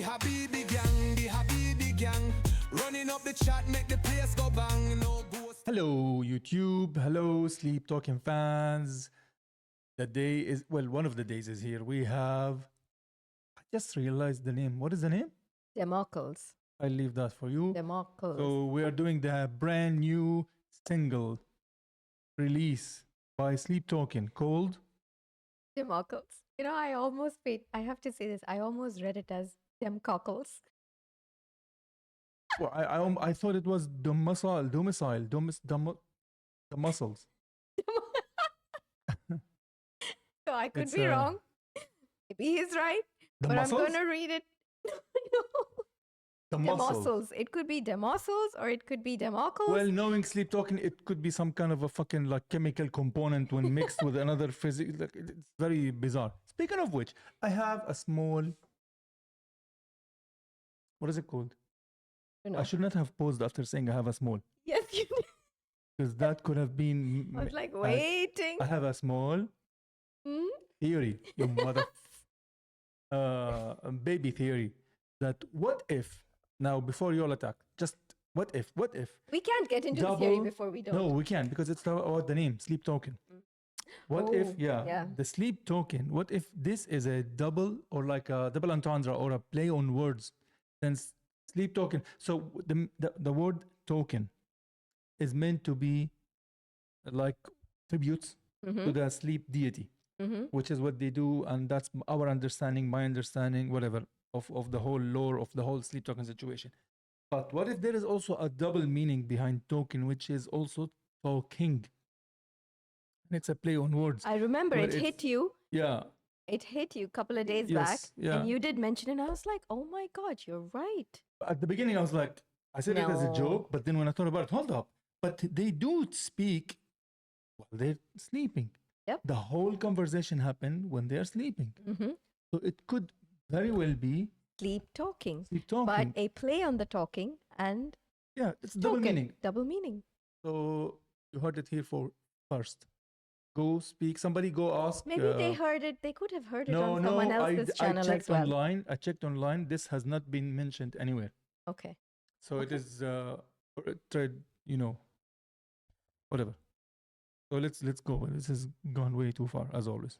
Habibi gang, running up the chat, make the place go bang. No ghost. Hello, YouTube. Hello, Sleep Talking fans. The day is, well, one of the days is here. We have, I just realized the name. What is the name? Democles. I'll leave that for you. Democles. So, we are doing the brand new single release by Sleep Talking called Democles. You know, I have to say this, I almost read it as Democles. Well, I thought it was domicile, the muscles. So I could It's, be wrong. Maybe he's right. The but muscles? I'm going to read it. The muscles. Democles. It could be Democles or it could be Democles. Well, knowing Sleep Talking, it could be some kind of a fucking like chemical component when mixed with another physics. Like, it's very bizarre. Speaking of which, I have a small. What is it called? No. I should not have paused after saying I have a small. Yes, you did. Because that could have been. I was like waiting. I have a small Hmm? theory, you mother. Baby theory. That what if, now before you all attack, just what if? We can't get into the theory before we don't. No, we can't because it's about the name, Sleep Talking. What if, the Sleep Talking, what if this is a double or like a double entendre or a play on words? Then Sleep Talking. So the word token is meant to be like tributes to the sleep deity, which is what they do. And that's our understanding, my understanding, whatever, of the whole lore of the whole Sleep Talking situation. But what if there is also a double meaning behind token, which is also talking? It's a play on words. I remember it hit you. Yeah. It hit you a couple of days back. And you did mention it. And I was like, oh my God, you're right. At the beginning, I was like, I said it as a joke. But then when I thought about it, hold up. But they do speak while they're sleeping. Yep. The whole conversation happened when they're sleeping. So it could very well be Sleep talking. sleep talking. But a play on the talking and Yeah, it's double meaning. Double meaning. So you heard it here first. Go speak. Somebody go ask. Maybe they heard it. They could have heard it on No, someone else's channel I checked as well. online. I checked online. This has not been mentioned anywhere. Okay. So it is trade, whatever. So let's go. This has gone way too far, as always.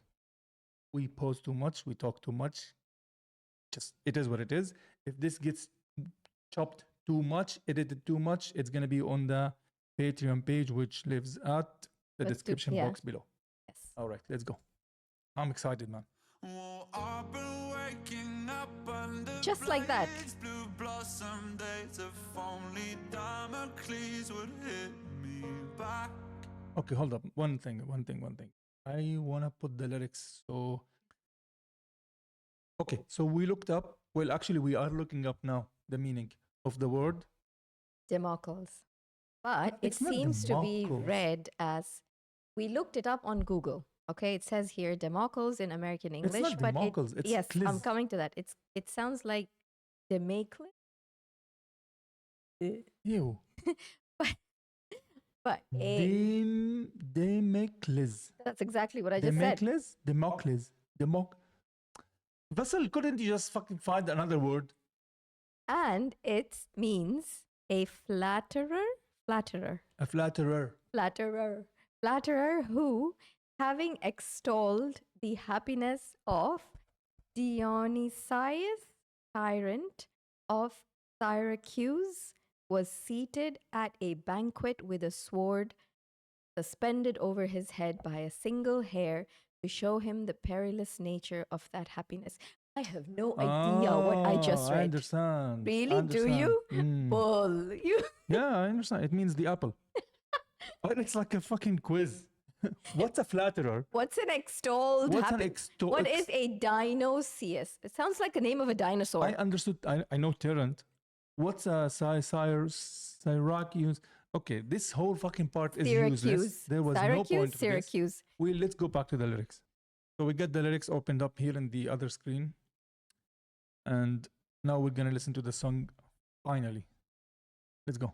We pause too much. We talk too much. Just it is what it is. If this gets chopped too much, edited too much, it's gonna be on the Patreon page, which lives at the description box below. Yes. All right, let's go. I'm excited, man. Just like that. Okay, hold up. One thing. I wanna put the lyrics. So, okay, so we looked up. Well, actually, we are looking up now the meaning of the word Democles. But it It's not seems to be Democles. read as, we looked it up on Google. Okay, it says here Democles in American English. It's not but Democles, it's yes, I'm Cliz. coming to that. It sounds like Democles. Ew. But Democles. that's exactly what I just said. Democles. Vessel, couldn't you just fucking find another word? And it means a flatterer. A flatterer. Flatterer who, having extolled the happiness of Dionysius, tyrant of Syracuse, was seated at a banquet with a sword suspended over his head by a single hair to show him the perilous nature of that happiness. I have no idea what I just read. I understand. Really? Do you? Mm. Bull. You. Yeah, I understand. It means the apple. But it's like a fucking quiz. What's a flatterer? What's an extolled? What's an extol? What is a Dionysius? It sounds like the name of a dinosaur. I understood. I know tyrant. What's a Syracuse? Okay, this whole fucking part is useless. There was no point to Syracuse. this. Let's go back to the lyrics. So we get the lyrics opened up here in the other screen. And now we're going to listen to the song finally. Let's go.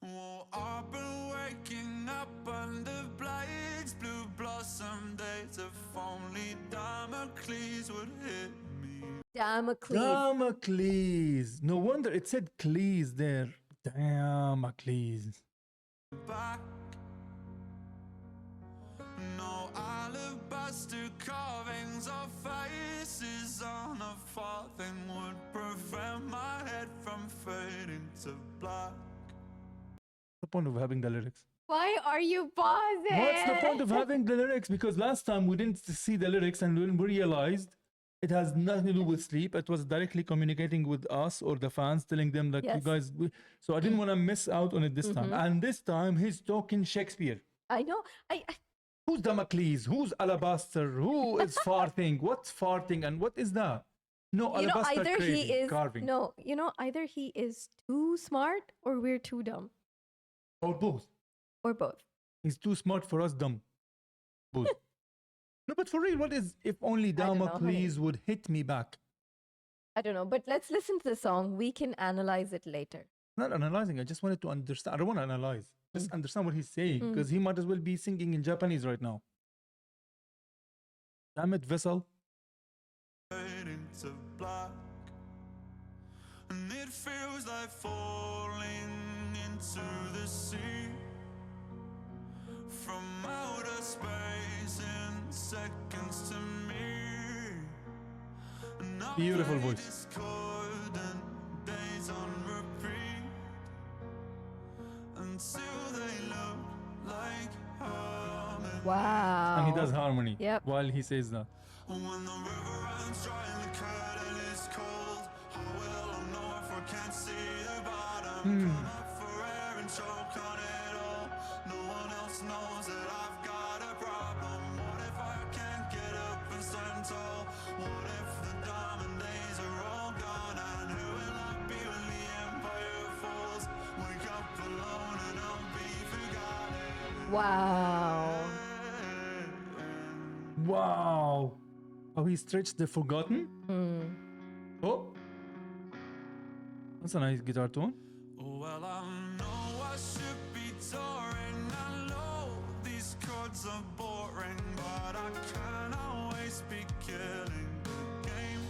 Oh, I've been waking up under blades, blue blossom days. If only Damocles would hit me. Damocles. Damocles. No wonder it said Cles there. Damocles. back. No alabaster carvings of faces on a farthing would prevent my head from fading to black. What's the point of having the lyrics? Why are you pausing? What's the point of having the lyrics? Because last time we didn't see the lyrics and when we realized it has nothing to do with sleep. It was directly communicating with us or the fans, telling them that you Yes. guys. So I didn't want to miss out on it this time. And this time he's talking Shakespeare. I know. Who's Damocles? Who's alabaster? Who is farthing? What's farthing and what is that? No, you know, alabaster either craving, he is carving. no. You know, either he is too smart or we're too dumb, Or both. or both. He's too smart for us, dumb. Both. No, but for real, what is if only don't know, honey. Damocles would hit me back? I don't know, but let's listen to the song. We can analyze it later. Not analyzing. I just wanted to understand. I don't want to analyze. Just understand what he's saying because he might as well be singing in Japanese right now. Damn it, vessel. Fading to black. And it feels like falling into the sea from outer space in seconds to me. And I Beautiful play voice. discordant days on repeat until they look like harmony. Wow. And he does harmony Yep. while he says that. When the river runs dry and the curtain is cold, how will I know if I can't see the bottom? Come up for air and choke on it all. No one else knows that I've got a problem. What if I can't get up and stand tall? What if the diamond days are all gone? And who will I be when the empire falls? Wake up alone and I'll be forgotten. Wow. Wow. How he stretched the forgotten. Oh. That's a nice guitar tone. Well, I know I should be touring. I know these chords are boring, but I can't always be killing the game.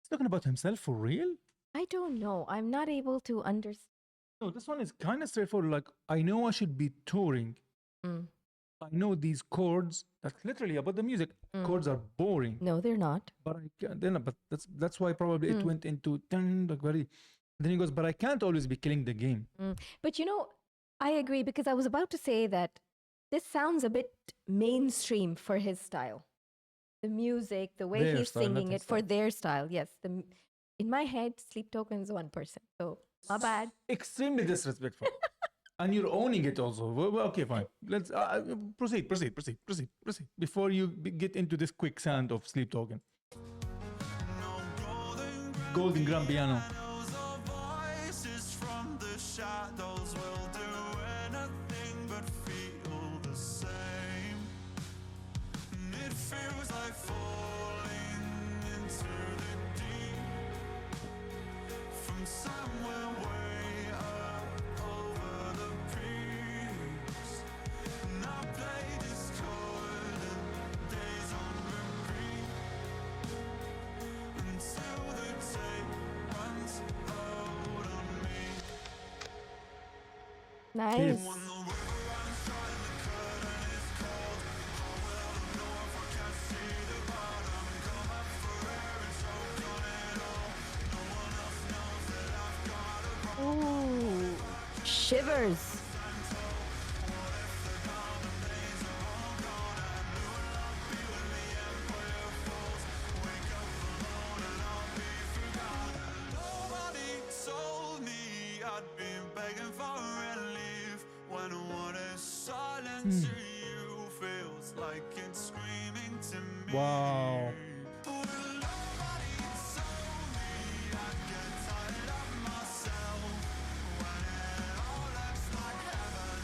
He's talking about himself for real? I don't know. I'm not able to understand. No, this one is kind of straightforward. Like, I know I should be touring. I know these chords. That's literally about the music. Chords are boring. No, they're not. But I can't. Then, but that's why probably it went into like very. Then he goes, but I can't always be killing the game. But you know, I agree because I was about to say that this sounds a bit mainstream for his style. The music, the way Their he's style, not singing his it for style. their style. Yes. In my head, Sleep Token is one person. So, my bad. Extremely disrespectful. And you're owning it also. Well, okay, fine. Let's proceed. Before you get into this quicksand of Sleep Token. Golden Grand Piano. Those are voices from the shadows will do anything but feel the same. And it feels like falling into the deep from somewhere way up over the peaks. And I play discordant days on repeat until the tape runs out on me. Nice. Yes. When the river runs dry and the curtain is cold, how will I know if I can't see the bottom? Come up for air and choke on it all. No one else knows that I've got a problem. Ooh. Shivers. Nobody told me I'd be begging for relief when what is silent to you feels like it's screaming to me. Wow. Well, nobody told me I'd get tired of myself when it all looks like heaven,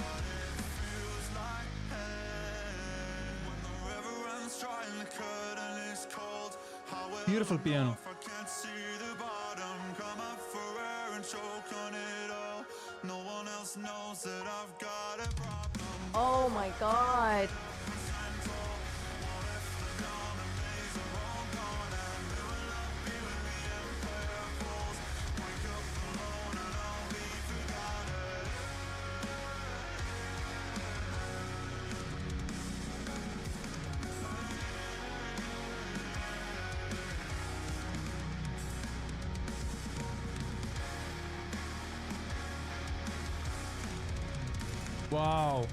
but it feels like hell. When the river runs dry and the curtain is cold, how will Beautiful I know piano. if I can't see the bottom? Come up for air and choke on it all. No one else knows that I've got a problem. Oh my God. Wow.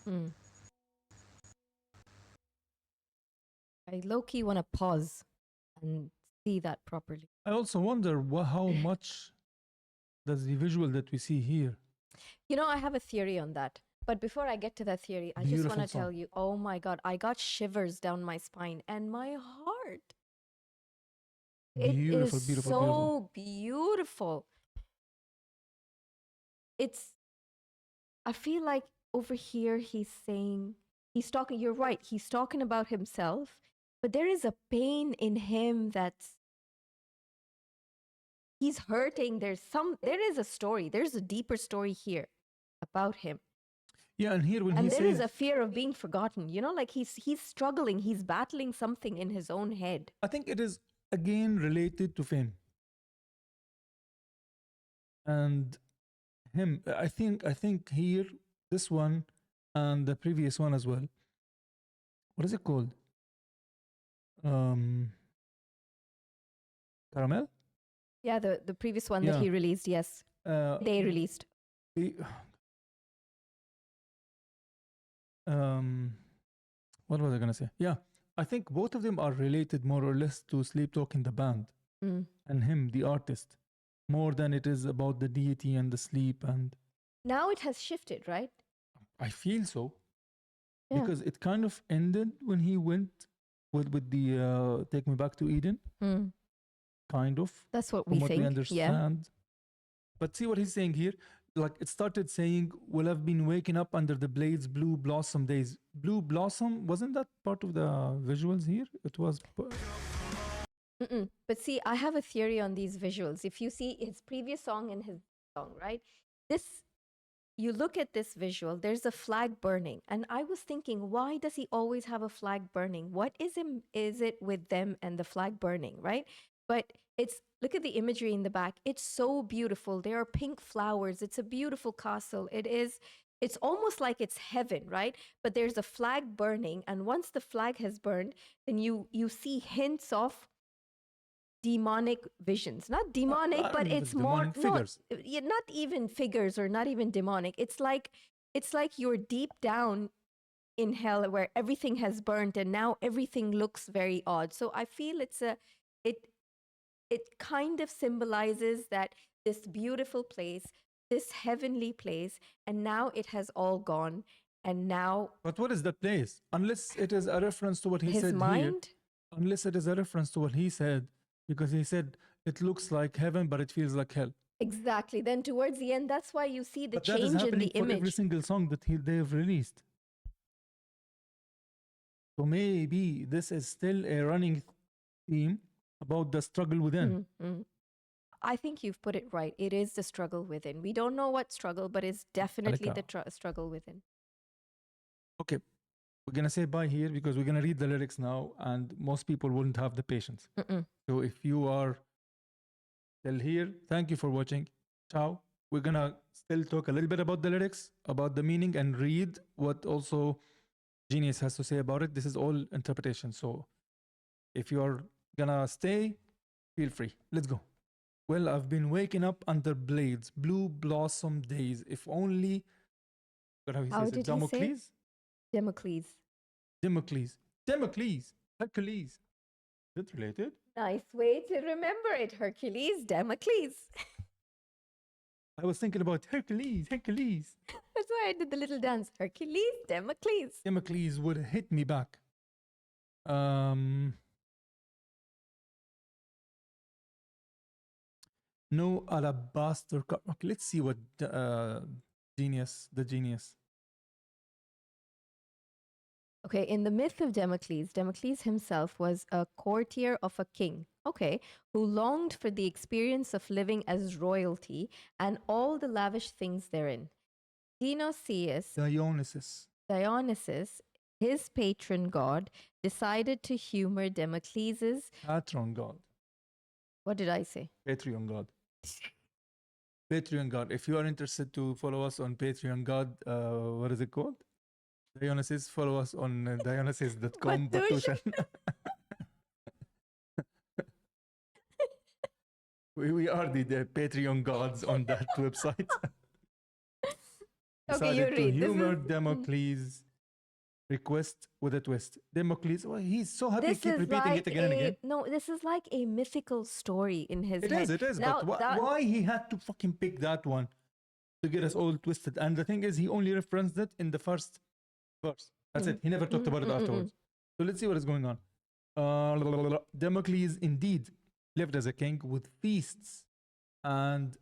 Mm. I low-key want to pause and see that properly. I also wonder how much does the visual that we see here. You know, I have a theory on that. But before I get to that theory, I just Beautiful want to tell song. you, oh my God, I got shivers down my spine and my heart. It is Beautiful, beautiful, beautiful. so beautiful. It's, I feel like over here he's saying, he's talking, you're right, he's talking about himself, but there is a pain in him that's, he's hurting. There is a story. There's a deeper story here about him. Yeah, and here when And he there says, is a fear of being forgotten. You know, like he's struggling, he's battling something in his own head. I think it is again related to fame. And him, I think here, this one and the previous one as well. What is it called? Um Caramel? Yeah, the previous one that Yeah. he released, yes. They released. the- what was I gonna say? Yeah. I think both of them are related more or less to Sleep Talking the band Mm. and him, the artist, more than it is about the deity and the sleep. And Now it has shifted, right? I feel so. Yeah. Because it kind of ended when he went with the Take Me Back to Eden, Mm. kind of, That's what from we what we think. Yeah. understand. But see what he's saying here? Like it started saying, "Will have been waking up under the blade's blue blossom days." Blue blossom, wasn't that part of the visuals here? It was. Mm-mm. But see, I have a theory on these visuals. If you see his previous song and his song, right? You look at this visual, there's a flag burning. And I was thinking, why does he always have a flag burning? What is it with them and the flag burning, right? But look at the imagery in the back. It's so beautiful. There are pink flowers. It's a beautiful castle. It's almost like it's heaven, right? But there's a flag burning. And once the flag has burned, then you see hints of demonic visions. Not demonic, I don't but know if it's it's more demonic figures. not even figures or not even demonic. It's like you're deep down in hell where everything has burnt and now everything looks very odd. So I feel it kind of symbolizes that this beautiful place, this heavenly place, and now it has all gone. And now But what is that place? Unless it is a reference to what he his said here. mind, Unless it is a reference to what he said, because he said it looks like heaven, but it feels like hell. exactly. Then towards the end, that's why you see the But that is change in happening the for every image. single song that they've released. So maybe this is still a running theme about the struggle within. Mm-hmm. I think you've put it right. It is the struggle within. We don't know what struggle, but it's definitely the struggle within. Okay, we're gonna say bye here because we're gonna read the lyrics now, and most people wouldn't have the patience. Mm-mm. So if you are still here, thank you for watching. Ciao. We're gonna still talk a little bit about the lyrics, about the meaning, and read what also Genius has to say about it. This is all interpretation. So if you're gonna stay, feel free. Let's go. Well, I've been waking up under blades, blue blossom days. If only, what how he How says it? did he say? Damocles? Democles. Democles. Democles. Hercules. Is it related? Nice way to remember it. Hercules, Damocles. I was thinking about Hercules. Hercules. That's why I did the little dance. Hercules, Damocles. Democles would hit me back. No alabaster cup. Okay, let's see what the genius. Oh, Okay, in the myth of Democles, Democles himself was a courtier of a king, okay, who longed for the experience of living as royalty and all the lavish things therein. Dionysus, his patron god, decided to humor Democles's. Patron God. What did I say? Patreon God. Patreon God. If you are interested to follow us on Patreon God, what is it called? Dionysus, follow us on dionysus.com. Batushan. we are the Patreon gods on that website. Okay, you Decided to read. humor Democles' request with a twist. Democles, well, he's so happy to keep repeating it again and again. No, this is like a mythical story in his It head. is. Now, But why he had to fucking pick that one to get us all twisted? And the thing is, he only referenced it in the first verse. That's it. He never talked about it afterwards. So let's see what is going on. Democles indeed lived as a king with feasts and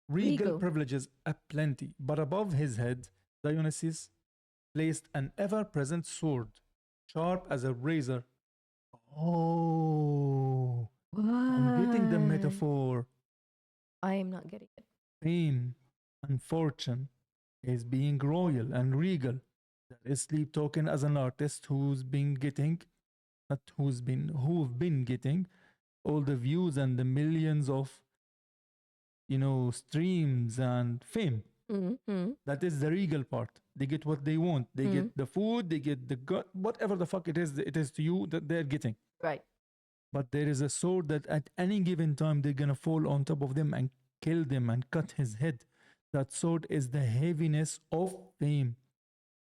regal privileges aplenty. But above his head, Dionysus placed an ever-present sword, sharp as a razor. Oh, I'm getting the metaphor. I am not getting it. Fame and fortune is being royal and regal. There is Sleep Token as an artist who've been getting all the views and the millions of streams and fame. That is the regal part. They get what they want. They get the food, they get the whatever the fuck it is to you that they're getting. Right. But there is a sword that at any given time they're gonna fall on top of them and kill them and cut his head. That sword is the heaviness of fame,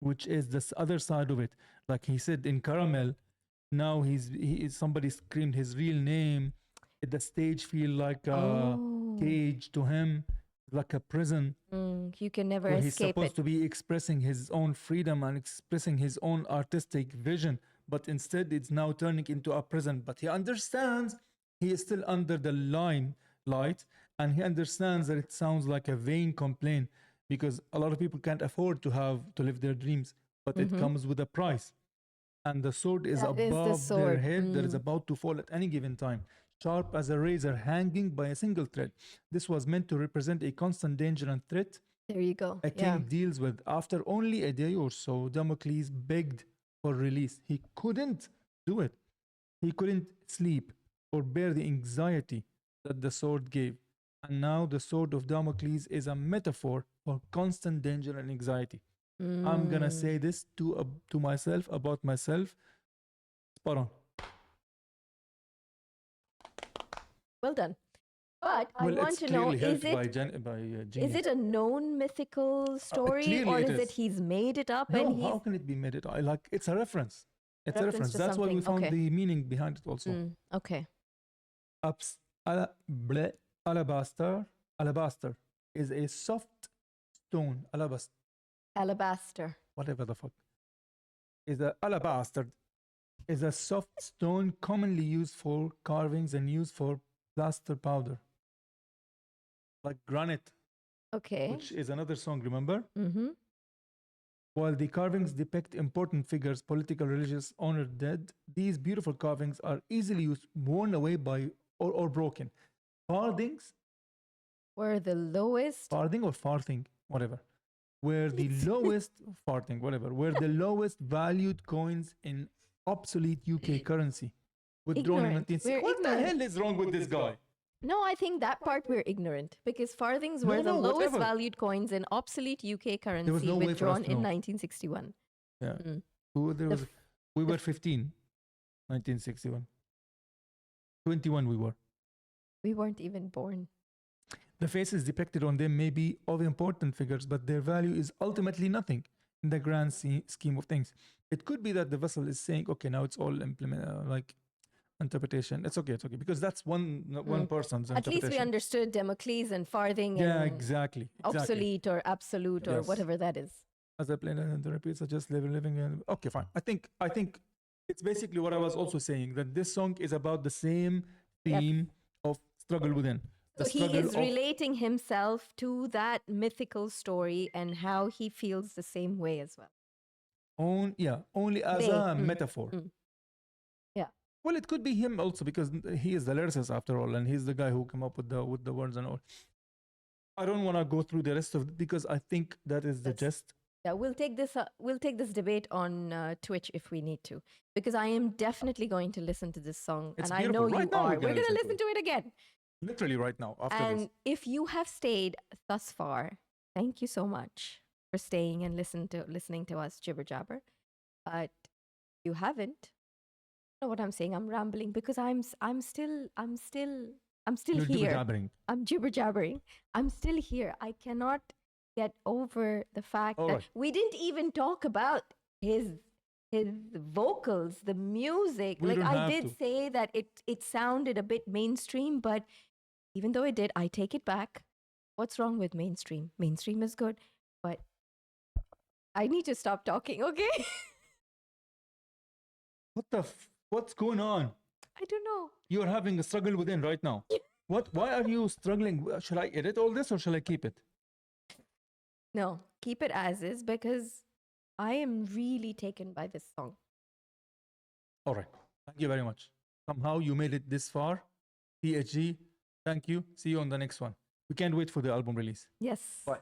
which is the other side of it. Like he said in Caramel, now somebody screamed his real name. The stage feel like a cage to him, like a prison. You can never where escape he's supposed it. to be expressing his own freedom and expressing his own artistic vision, but instead it's now turning into a prison. But he understands he is still under the limelight, and he understands that it sounds like a vain complaint because a lot of people can't afford to live their dreams, but it comes with a price. And the sword is above their head that is about to fall at any given time, sharp as a razor hanging by a single thread. This was meant to represent a constant danger and threat There you go. a king deals with. After only a day or so, Damocles begged for release. He couldn't do it. He couldn't sleep or bear the anxiety that the sword gave. And now the sword of Damocles is a metaphor for constant danger and anxiety. I'm gonna say this to myself about myself. Spot on. Well done. But I want to know, is it a known mythical story, or is it he's made it up? No, and how can it be made it? It's a reference. It's a reference. to That's why we something. found the meaning behind it also. Okay. Alabaster is a soft stone. Alabaster. Whatever the fuck. Alabaster is a soft stone commonly used for carvings and used for plaster powder. Like granite. Okay. Which is another song, remember? Mm-hmm. While the carvings depict important figures, political, religious, honored dead, these beautiful carvings are easily worn away by or broken. Farthings were the lowest. Farthing or farthing, whatever. Were the lowest farthing, whatever. Were the lowest valued coins in obsolete UK currency. Withdrawn in 1960. What the hell is wrong with this guy? No, I think that part we're ignorant because farthings were the lowest valued coins in obsolete UK currency withdrawn in 1961. Yeah. We were 15, 1961. 21 we were. We weren't even born. The faces depicted on them may be of important figures, but their value is ultimately nothing in the grand scheme of things. It could be that the vessel is saying, okay, now it's all interpretation. It's okay, because that's one person's interpretation. At least we understood Democles and farthing. Yeah, exactly. Obsolete or absolute or whatever that is. As I play and repeat, such as living and okay, fine. I think it's basically what I was also saying, that this song is about the same theme of struggle within. So he is relating himself to that mythical story and how he feels the same way as well. only as They. a metaphor. Yeah. Well, it could be him also because he is the lyricist after all, and he's the guy who came up with the words and all. I don't want to go through the rest of it because I think that is the gist. Yeah, we'll take this debate on Twitch if we need to, because I am definitely going to listen to this song, It's and I know beautiful. you Right now, are. we're We're gonna gonna listen listen to to it again. Literally right now after And this. if you have stayed thus far, thank you so much for staying and listening to us jibber jabber. But you haven't. You know what I'm saying? I'm rambling because I'm still You're here. jibber-jabbering. I'm jibber jabbering. I'm still here. I cannot get over the fact that we didn't even talk about his vocals, the music. We like don't I have did to. say that it sounded a bit mainstream, but even though it did, I take it back. What's wrong with mainstream? Mainstream is good, but I need to stop talking, okay? What's going on? I don't know. You're having a struggle within right now. Why are you struggling? Shall I edit all this or shall I keep it? No, keep it as is because I am really taken by this song. All right. Thank you very much. Somehow you made it this far. PHG, thank you. See you on the next one. We can't wait for the album release. Yes. Bye.